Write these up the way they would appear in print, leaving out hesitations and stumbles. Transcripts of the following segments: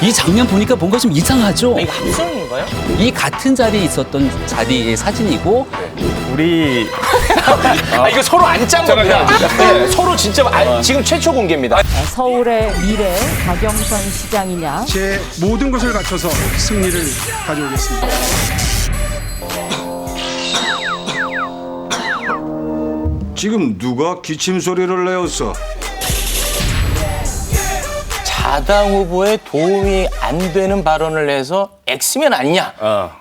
이 장면 보니까 뭔가 좀 이상하죠? 이거 합성인가요? 이 같은 자리에 있었던 자리의 사진이고 우리 이거 서로 안 짠 겁니다. 네, 서로 진짜 지금 최초 공개입니다. 서울의 미래 박영선 시장이냐? 제 모든 것을 갖춰서 승리를 가져오겠습니다. 지금 누가 기침 소리를 내었어? 자당 후보에 도움이 안 되는 발언을 해서 엑스맨 아니냐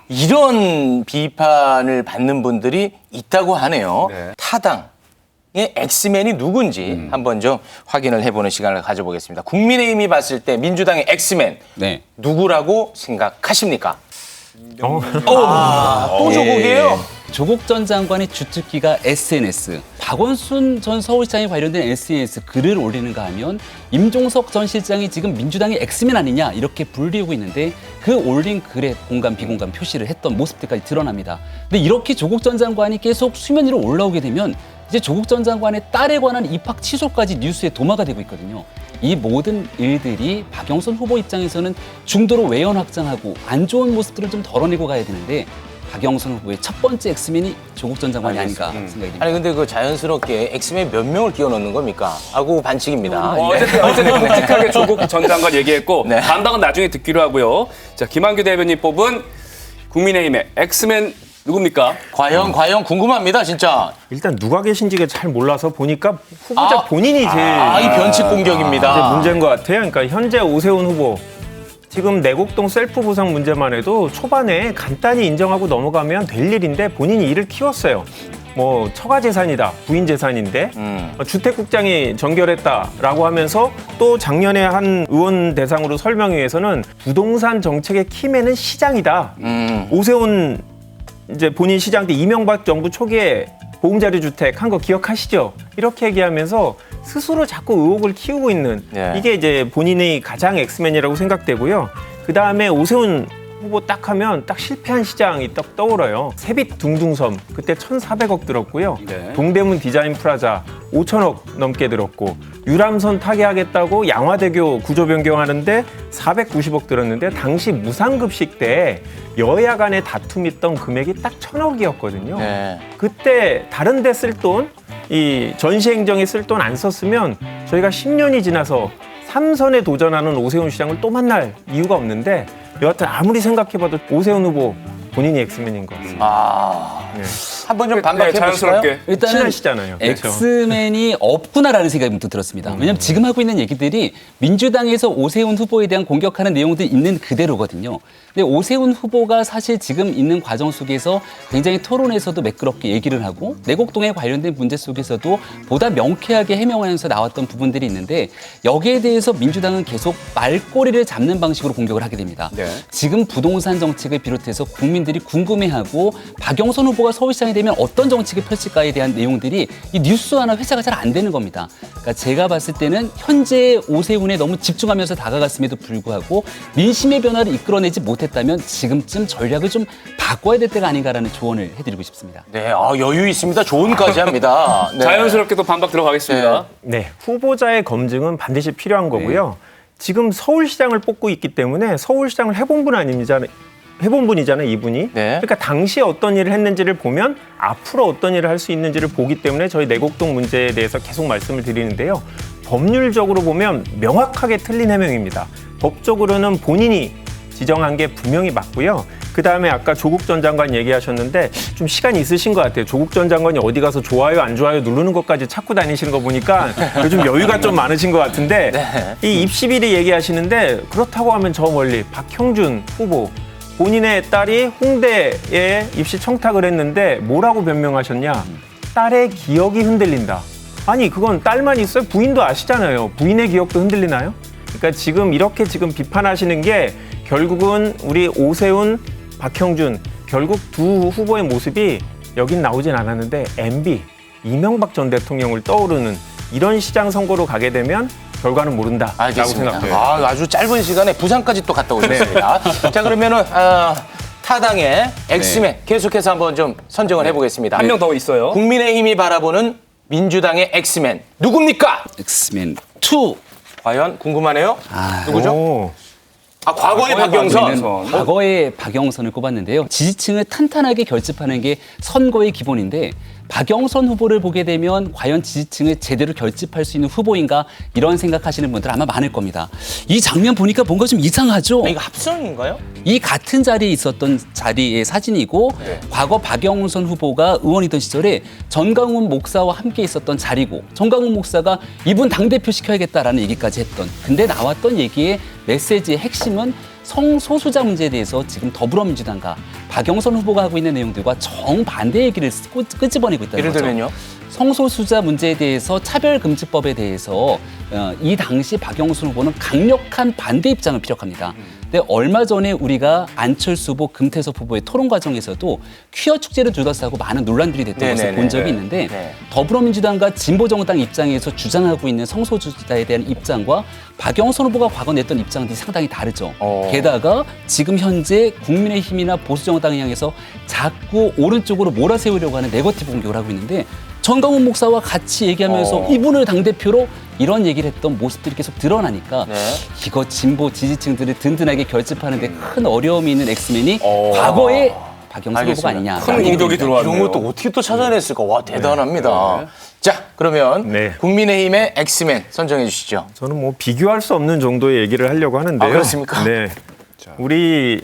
이런 비판을 받는 분들이 있다고 하네요. 타당의 엑스맨이 누군지 한번 좀 확인을 해보는 시간을 가져보겠습니다. 국민의힘이 봤을 때 민주당의 엑스맨 네. 누구라고 생각하십니까? 또 조국이에요? 조국 전 장관의 주특기가 SNS. 박원순 전 서울시장에 관련된 SNS 글을 올리는가 하면 임종석 전 실장이 지금 민주당의 엑스맨 아니냐 이렇게 불리우고 있는데 그 올린 글에 공감 비공감 표시를 했던 모습들까지 드러납니다. 근데 이렇게 조국 전 장관이 계속 수면 위로 올라오게 되면 이제 조국 전 장관의 딸에 관한 입학 취소까지 뉴스의 도마가 되고 있거든요. 이 모든 일들이 박영선 후보 입장에서는 중도로 외연 확장하고 안 좋은 모습들을 좀 덜어내고 가야 되는데 박영선 후보의 첫 번째 엑스맨이 조국 전 장관이 아닌가 생각이 듭니다. 아니 근데 그 자연스럽게 엑스맨 몇 명을 끼워 넣는 겁니까? 하고 반칙입니다. 어쨌든 묵직하게 조국 전 장관 얘기했고 네. 반박은 나중에 듣기로 하고요. 자, 김한규 대변인 뽑은 국민의힘의 엑스맨 누굽니까? 과연 궁금합니다, 진짜. 일단 누가 계신지가 잘 몰라서 보니까 후보자 본인이 제일 이 변칙 공격입니다. 이제 문제인 것 같아요. 그러니까 현재 오세훈 후보 지금 내곡동 셀프 보상 문제만 해도 초반에 간단히 인정하고 넘어가면 될 일인데 본인이 이를 키웠어요. 뭐 처가 재산이다, 부인 재산인데 주택국장이 전결했다라고 하면서 또 작년에 한 의원 대상으로 설명회에서는 부동산 정책의 키맨은 시장이다. 오세훈 이제 본인 시장 때 이명박 정부 초기에 보금자리 주택 한 거 기억하시죠? 이렇게 얘기하면서 스스로 자꾸 의혹을 키우고 있는 이게 이제 본인의 가장 엑스맨이라고 생각되고요. 그 다음에 오세훈 후보 딱 하면 딱 실패한 시장이 딱 떠올라요. 세빛 둥둥섬 그때 1,400억 들었고요. 네. 동대문 디자인 프라자 5천억 넘게 들었고 유람선 타게 하겠다고 양화대교 구조 변경하는데 490억 들었는데 당시 무상급식 때 여야 간의 다툼이 있던 금액이 딱 1,000억이었거든요. 네. 그때 다른 데 쓸 돈, 이 전시행정에 쓸 돈 안 썼으면 저희가 10년이 지나서 3선에 도전하는 오세훈 시장을 또 만날 이유가 없는데 여하튼 아무리 생각해봐도 오세훈 후보 본인이 엑스맨인 것 같습니다. 한번 좀 반박해 보실까요? 자연스럽게. 일단은 친하시잖아요. 그렇죠. 엑스맨이 없구나라는 생각이 문득 들었습니다. 왜냐하면 지금 하고 있는 얘기들이 민주당에서 오세훈 후보에 대한 공격하는 내용들이 있는 그대로거든요. 근데 오세훈 후보가 사실 지금 있는 과정 속에서 굉장히 토론에서도 매끄럽게 얘기를 하고 내곡동에 관련된 문제 속에서도 보다 명쾌하게 해명하면서 나왔던 부분들이 있는데 여기에 대해서 민주당은 계속 말꼬리를 잡는 방식으로 공격을 하게 됩니다. 네. 지금 부동산 정책을 비롯해서 국민들이 궁금해하고 박영선 후보가 서울시장이 되면 어떤 정책을 펼칠까에 대한 내용들이 이 뉴스 하나 회자가 잘 안 되는 겁니다. 그러니까 제가 봤을 때는 현재 오세훈에 너무 집중하면서 다가갔음에도 불구하고 민심의 변화를 이끌어내지 못했다면 지금쯤 전략을 좀 바꿔야 될 때가 아닌가라는 조언을 해드리고 싶습니다. 네, 여유 있습니다. 조언까지 합니다. 네. 자연스럽게 또 반박 들어가겠습니다. 네, 후보자의 검증은 반드시 필요한 거고요. 지금 서울시장을 뽑고 있기 때문에 서울시장을 해본 분이잖아요, 이분이. 네. 그러니까 당시에 어떤 일을 했는지를 보면 앞으로 어떤 일을 할 수 있는지를 보기 때문에 저희 내곡동 문제에 대해서 계속 말씀을 드리는데요. 법률적으로 보면 명확하게 틀린 해명입니다. 법적으로는 본인이 지정한 게 분명히 맞고요. 그다음에 아까 조국 전 장관 얘기하셨는데 좀 시간이 있으신 것 같아요. 조국 전 장관이 어디 가서 좋아요, 안 좋아요 누르는 것까지 찾고 다니시는 거 보니까 요즘 여유가 좀 많으신 것 같은데 이 입시비리 얘기하시는데 그렇다고 하면 저 멀리 박형준 후보 본인의 딸이 홍대에 입시 청탁을 했는데 뭐라고 변명하셨냐. 딸의 기억이 흔들린다. 아니 그건 딸만 있어요? 부인도 아시잖아요. 부인의 기억도 흔들리나요? 그러니까 지금 이렇게 지금 비판하시는 게 결국은 우리 오세훈, 박형준 결국 두 후보의 모습이 여긴 나오진 않았는데 MB, 이명박 전 대통령을 떠오르는 이런 시장 선거로 가게 되면 결과는 모른다라고 알겠습니다. 생각해요. 아주 짧은 시간에 부산까지 또 갔다 오셨습니다. 자, 그러면은 타당의 엑스맨 계속해서 한번 좀 선정을 해보겠습니다. 한 명 더 있어요. 국민의힘이 바라보는 민주당의 엑스맨 누굽니까? 엑스맨 2. 과연 궁금하네요. 누구죠? 오. 과거의 박영선. 저희는 과거의 박영선을 꼽았는데요. 지지층을 탄탄하게 결집하는 게 선거의 기본인데 박영선 후보를 보게 되면 과연 지지층을 제대로 결집할 수 있는 후보인가 이런 생각하시는 분들 아마 많을 겁니다. 이 장면 보니까 뭔가 좀 이상하죠? 이거 합성인가요? 이 같은 자리에 있었던 자리의 사진이고 과거 박영선 후보가 의원이던 시절에 전광훈 목사와 함께 있었던 자리고 전광훈 목사가 이분 당대표 시켜야겠다라는 얘기까지 했던 근데 나왔던 얘기의 메시지의 핵심은 성소수자 문제에 대해서 지금 더불어민주당과 박영선 후보가 하고 있는 내용들과 정반대 얘기를 끄집어내고 있다는 예를 거죠. 들면요? 성소수자 문제에 대해서 차별금지법에 대해서 이 당시 박영선 후보는 강력한 반대 입장을 피력합니다. 근데 얼마 전에 우리가 안철수 후보, 금태섭 후보의 토론 과정에서도 퀴어 축제를 둘러싸고 많은 논란들이 됐던 것을 본 적이 있는데 네. 더불어민주당과 진보정당 입장에서 주장하고 있는 성소수자에 대한 입장과 박영선 후보가 과거 냈던 입장들이 상당히 다르죠. 게다가 지금 현재 국민의힘이나 보수정당을 향해서 자꾸 오른쪽으로 몰아세우려고 하는 네거티브 공격을 하고 있는데 전광훈 목사와 같이 얘기하면서 이분을 당대표로 이런 얘기를 했던 모습들이 계속 드러나니까 이거 진보 지지층들을 든든하게 결집하는 데 큰 어려움이 있는 엑스맨이 과거의 박영선 후보가 아니냐. 큰 공격이 들어왔네요. 이런 것도 어떻게 또 찾아냈을까? 와, 대단합니다. 자, 그러면 네. 국민의힘의 엑스맨 선정해 주시죠. 저는 뭐 비교할 수 없는 정도의 얘기를 하려고 하는데요. 아, 그렇습니까? 네. 우리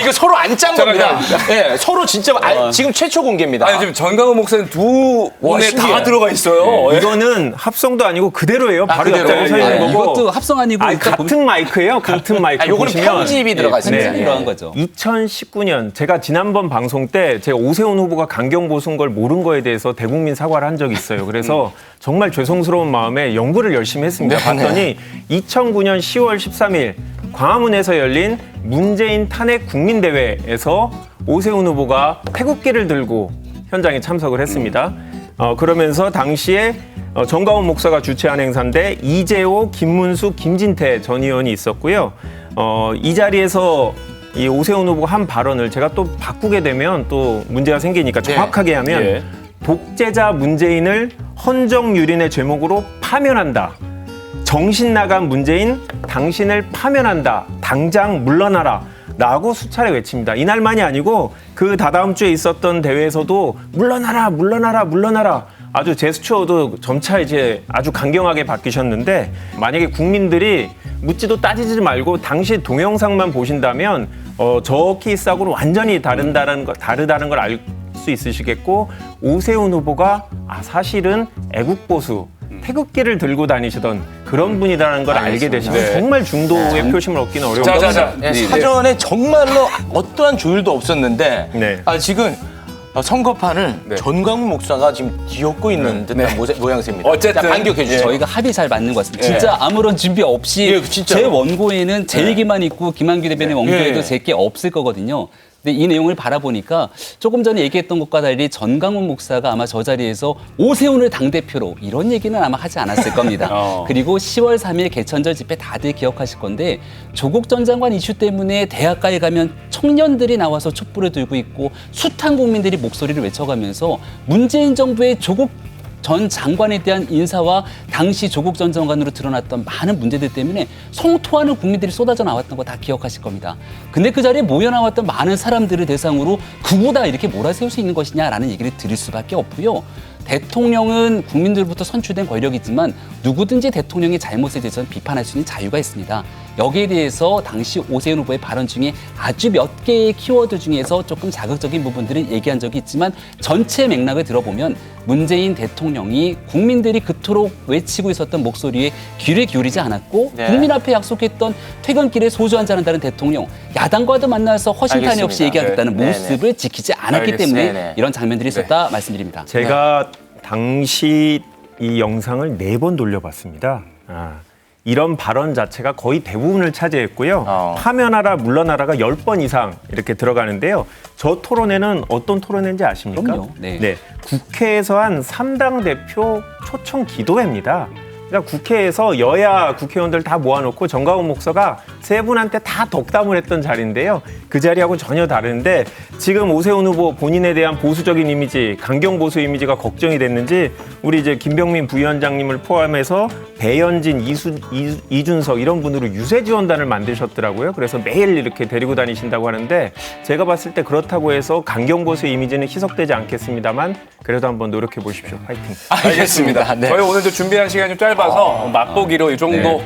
이거 서로 안 짠 겁니다. 네, 서로 진짜 지금 최초 공개입니다. 아니 지금 전광훈 목사는 두 분에 신기해. 다 들어가 있어요. 예. 이거는 합성도 아니고 그대로예요. 바로 그대로? 옆에 서 있는 거고. 이것도 합성 아니고 아니, 일단 같은 마이크예요. 같은 마이크 요거는 보시면 편집이 들어가 있습니다. 편집이 들어간 거죠. 2019년 제가 지난번 방송 때 제가 오세훈 후보가 강경 보수인 걸 모른 거에 대해서 대국민 사과를 한 적이 있어요. 그래서 정말 죄송스러운 마음에 연구를 열심히 했습니다. 봤더니 2009년 10월 13일 광화문에서 열린 문재인 탄핵 국민대회에서 오세훈 후보가 태극기를 들고 현장에 참석을 했습니다. 그러면서 당시에 전광훈 목사가 주최한 행사인데 이재호, 김문수, 김진태 전 의원이 있었고요. 이 자리에서 이 오세훈 후보가 한 발언을 제가 또 바꾸게 되면 또 문제가 생기니까 정확하게 하면 예. 독재자 문재인을 헌정유린의 제목으로 파면한다. 정신 나간 문재인 당신을 파면한다. 당장 물러나라. 라고 수차례 외칩니다. 이날만이 아니고 그 다다음 주에 있었던 대회에서도 물러나라, 물러나라, 물러나라. 아주 제스처도 점차 이제 아주 강경하게 바뀌셨는데 만약에 국민들이 묻지도 따지지 말고 당시 동영상만 보신다면 저 케이스하고는 완전히 다르다는 걸 알 수 있으시겠고 오세훈 후보가 사실은 애국보수 태극기를 들고 다니시던 그런 분이라는 걸 알게 되시면 정말 중도의 표심을 얻기는 어려운 것 같습니다. 네, 사전에 정말로 어떠한 조율도 없었는데 네. 지금 선거판을 전광훈 목사가 지금 뒤엎고 있는 듯한 모양새입니다. 어쨌든 자, 반격해 주시죠. 저희가 합이 잘 맞는 것 같습니다. 진짜 아무런 준비 없이 예, 진짜로. 제 원고에는 제 얘기만 있고 김한규 대변인 원고에도 제 게 없을 거거든요. 근데 이 내용을 바라보니까 조금 전에 얘기했던 것과 달리 전광훈 목사가 아마 저 자리에서 오세훈을 당대표로 이런 얘기는 아마 하지 않았을 겁니다. 그리고 10월 3일 개천절 집회 다들 기억하실 건데 조국 전 장관 이슈 때문에 대학가에 가면 청년들이 나와서 촛불을 들고 있고 숱한 국민들이 목소리를 외쳐가면서 문재인 정부의 조국 전 장관에 대한 인사와 당시 조국 전 장관으로 드러났던 많은 문제들 때문에 성토하는 국민들이 쏟아져 나왔던 거 다 기억하실 겁니다. 근데 그 자리에 모여 나왔던 많은 사람들을 대상으로 그보다 이렇게 몰아세울 수 있는 것이냐라는 얘기를 드릴 수밖에 없고요. 대통령은 국민들부터 선출된 권력이지만 누구든지 대통령의 잘못에 대해서는 비판할 수 있는 자유가 있습니다. 여기에 대해서 당시 오세훈 후보의 발언 중에 아주 몇 개의 키워드 중에서 조금 자극적인 부분들을 얘기한 적이 있지만 전체 맥락을 들어보면 문재인 대통령이 국민들이 그토록 외치고 있었던 목소리에 귀를 기울이지 않았고 국민 앞에 약속했던 퇴근길에 소주 한잔 한다는 대통령, 야당과도 만나서 허심탄회 없이 얘기하겠다는 모습을 지키지 않았기 때문에 이런 장면들이 있었다 말씀드립니다. 제가 당시 이 영상을 4번 돌려봤습니다. 이런 발언 자체가 거의 대부분을 차지했고요. 파면하라, 물러나라가 10번 이상 이렇게 들어가는데요. 저 토론회는 어떤 토론회인지 아십니까? 그럼요. 네. 국회에서 한 3당 대표 초청 기도회입니다. 그러니까 국회에서 여야 국회의원들 다 모아놓고 전광훈 목사가 세 분한테 다 덕담을 했던 자리인데요. 그 자리하고 전혀 다른데 지금 오세훈 후보 본인에 대한 보수적인 이미지, 강경 보수 이미지가 걱정이 됐는지 우리 이제 김병민 부위원장님을 포함해서 배현진, 이준석 이런 분으로 유세 지원단을 만드셨더라고요. 그래서 매일 이렇게 데리고 다니신다고 하는데 제가 봤을 때 그렇다고 해서 강경 보수 이미지는 희석되지 않겠습니다만 그래도 한번 노력해 보십시오. 파이팅. 알겠습니다. 네. 저희 오늘도 준비한 시간이 좀 짧아서 맛보기로 이 정도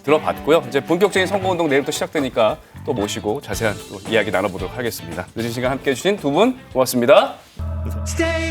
들어봤고요. 이제 본격적인 선거운동 내일부터 시작되니까 또 모시고 자세한 또 이야기 나눠보도록 하겠습니다. 늦은 시간 함께해 주신 두 분 고맙습니다. Stay